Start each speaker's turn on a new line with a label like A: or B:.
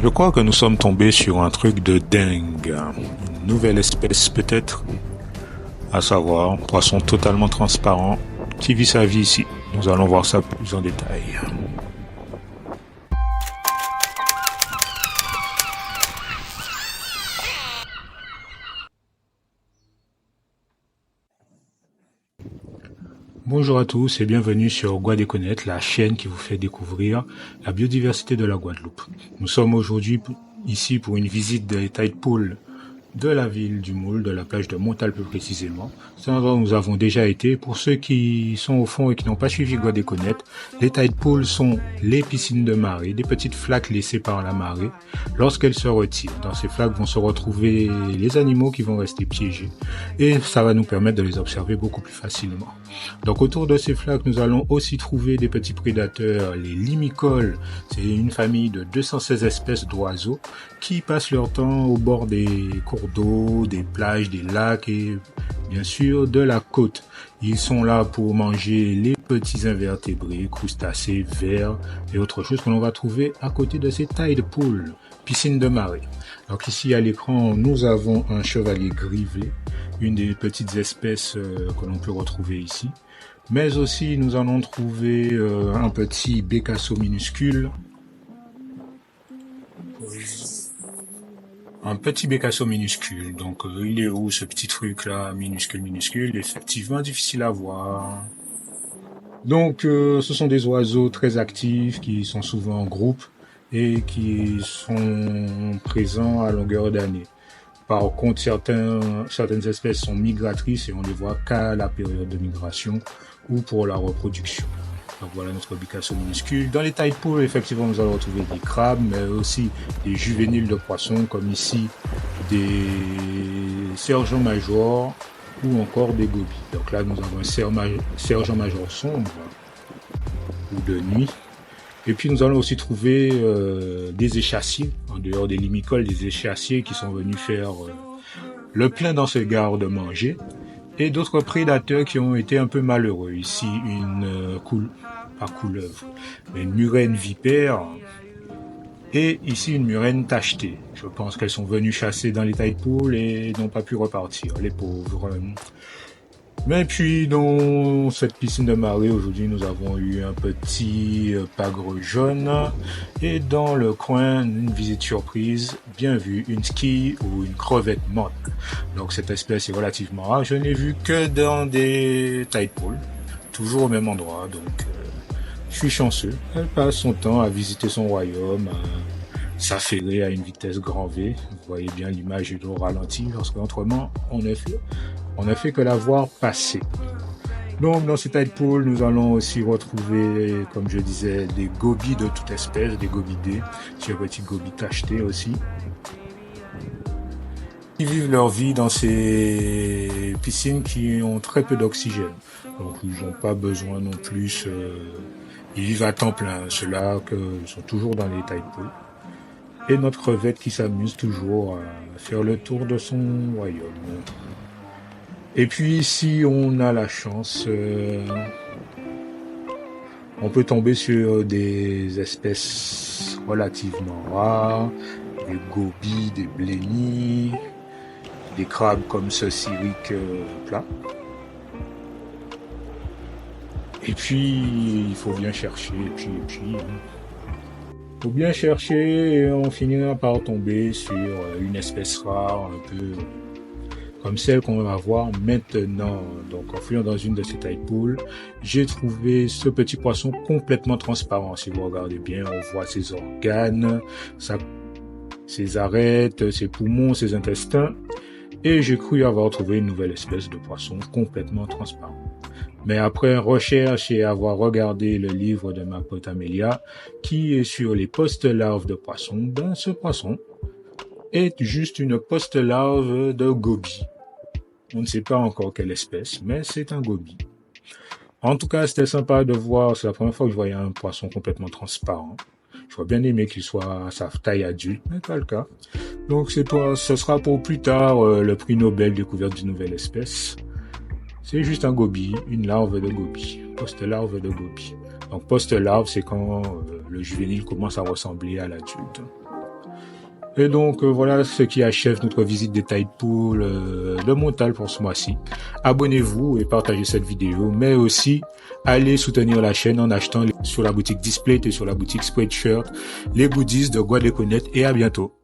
A: Je crois que nous sommes tombés sur un truc de dingue. Une nouvelle espèce peut-être, à savoir, poisson totalement transparent qui vit sa vie ici. Nous allons voir ça plus en détail. Bonjour à tous et bienvenue sur Guadéconette, la chaîne qui vous fait découvrir la biodiversité de la Guadeloupe. Nous sommes aujourd'hui ici pour une visite des tide pools de la ville du Moule, de la plage de Montal plus précisément. C'est un endroit où nous avons déjà été. Pour ceux qui sont au fond et qui n'ont pas suivi Guadéconette, les tide pools sont les piscines de marée, des petites flaques laissées par la marée lorsqu'elle se retire. Dans ces flaques vont se retrouver les animaux qui vont rester piégés et ça va nous permettre de les observer beaucoup plus facilement. Donc autour de ces flaques, nous allons aussi trouver des petits prédateurs, les limicoles. C'est une famille de 216 espèces d'oiseaux qui passent leur temps au bord des cours d'eau, des plages, des lacs et bien sûr de la côte. Ils sont là pour manger les petits invertébrés, crustacés, vers et autres choses que l'on va trouver à côté de ces tide pools, piscines de marée. Donc ici à l'écran, nous avons un chevalier grivelé, une des petites espèces que l'on peut retrouver ici. Mais aussi nous allons trouver un petit bécasseau minuscule. Un petit bécasseau minuscule. Donc il est où ce petit truc là, minuscule, effectivement difficile à voir. Donc ce sont des oiseaux très actifs qui sont souvent en groupe et qui sont présents à longueur d'année. Par contre, certaines espèces sont migratrices et on les voit qu'à la période de migration ou pour la reproduction. Donc voilà notre bécasseau minuscule. Dans les tide pools, effectivement, nous allons retrouver des crabes, mais aussi des juvéniles de poissons, comme ici des sergents majors ou encore des gobies. Donc là, nous avons un sergent major sombre ou de nuit. Et puis nous allons aussi trouver des échassiers, en dehors des limicoles, des échassiers qui sont venus faire le plein dans ce garde-manger. Et d'autres prédateurs qui ont été un peu malheureux. Ici, une murène vipère. Et ici, une murène tachetée. Je pense qu'elles sont venues chasser dans les tide pools et n'ont pas pu repartir, les pauvres. Mais puis, dans cette piscine de marée, aujourd'hui, nous avons eu un petit pagre jaune. Et dans le coin, une visite surprise, bien vu, une squille ou une crevette morte. Donc, cette espèce est relativement rare. Je n'ai vu que dans des tide pools, toujours au même endroit. Donc, je suis chanceux. Elle passe son temps à visiter son royaume, à s'affairer à une vitesse grand V. Vous voyez bien l'image est au ralenti lorsque autrement on ne fait que la voir passer. Donc dans ces tide pools, nous allons aussi retrouver, comme je disais, des gobies de toute espèce, des gobidés, des petits gobies tachetés aussi. Ils vivent leur vie dans ces piscines qui ont très peu d'oxygène. Donc ils n'ont pas besoin non plus, ils vivent à temps plein, ceux-là sont toujours dans les tide pools. Et notre crevette qui s'amuse toujours à faire le tour de son royaume. Et puis ici, on a la chance, on peut tomber sur des espèces relativement rares, des gobies, des blennies, des crabes comme ce cyrique plat. Et puis, il faut bien chercher, faut bien chercher et on finira par tomber sur une espèce rare, un peu comme celle qu'on va voir maintenant. Donc en fouillant dans une de ces tide pools, j'ai trouvé ce petit poisson complètement transparent. Si vous regardez bien, on voit ses organes, ses arêtes, ses poumons, ses intestins. Et j'ai cru avoir trouvé une nouvelle espèce de poisson complètement transparent. Mais après recherche et avoir regardé le livre de ma pote Amélia, qui est sur les post-larves de poissons, ben ce poisson est juste une post-larve de gobie. On ne sait pas encore quelle espèce, mais c'est un gobie. En tout cas, c'était sympa de voir, c'est la première fois que je voyais un poisson complètement transparent. J'aurais bien aimé qu'il soit à sa taille adulte, mais pas le cas. Donc ce sera pour plus tard le prix Nobel découverte d'une nouvelle espèce. C'est juste un gobie, une larve de gobie, post-larve de gobie. Donc post-larve, c'est quand le juvénile commence à ressembler à l'adulte. Et donc voilà ce qui achève notre visite des tide pools de Montal pour ce mois-ci. Abonnez-vous et partagez cette vidéo, mais aussi allez soutenir la chaîne en achetant sur la boutique Display et sur la boutique Spreadshirt les goodies de Guadeloupe et à bientôt.